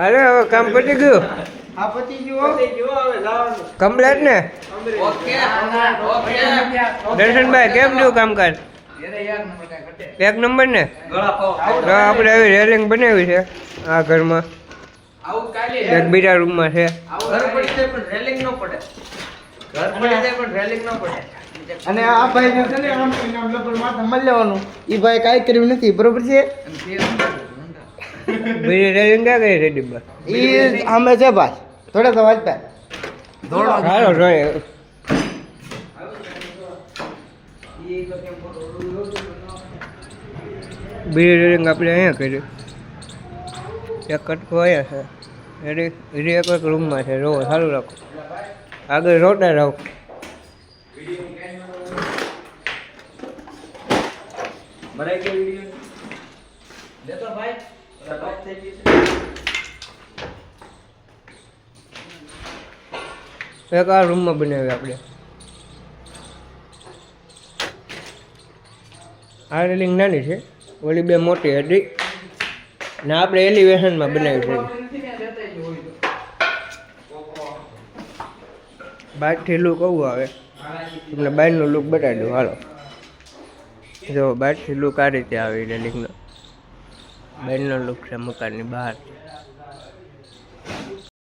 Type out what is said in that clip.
અરે હવે કામ પતી ગયું. આ પતિ ગયો હવે જવાનું કમ્પ્લેટ ને? ઓકે દર્શનભાઈ કેમ થયું કામકાજ? એક નંબર ને? તો આપણે આવી રેલિંગ બનાવી છે આ ઘરમાં, આવું કાલે એક બીજા રૂમમાં છે. ઘર પડી જાય પણ રેલિંગ ન પડે. ઘર પડી જાય પણ રેલિંગ ન પડે. અને આ ભાઈ ને છે ને આમ લબર માથે મળી લેવાનું ઈ ભાઈ કાંઈ કર્યું નથી બરોબર છે બીજી રેલિંગ ક્યાં ગઈ છે ડિબ્બા? ઈ અમે છે ભાઈ થોડા તો વાંચતા હાલો જોઈએ. બીજી રેલિંગ આપણે અહીંયા કરી, એક કટકો અહીંયા છે, એની એક એક રૂમમાં છે. જોવો, સારું રાખો, આગળ રોટા રાખો. ભરાઈ ગયો વિડિયો લેતો ભાઈ સપાટ થઈ ગઈ છે. એક આ રૂમમાં બનાવી આપણે. આ રેલિંગ નાની છે, ઓલી બે મોટી હતી ને આપણે એલિવેશનમાં બનાવી છે. બહારથી લુક આવું આવે, તમને બહારનો લુક બતાવી દઉં. હાલો જો, બહારથી લુક આ રીતે આવે રેલિંગનો. બહારનો લુક છે મકાનની બહાર.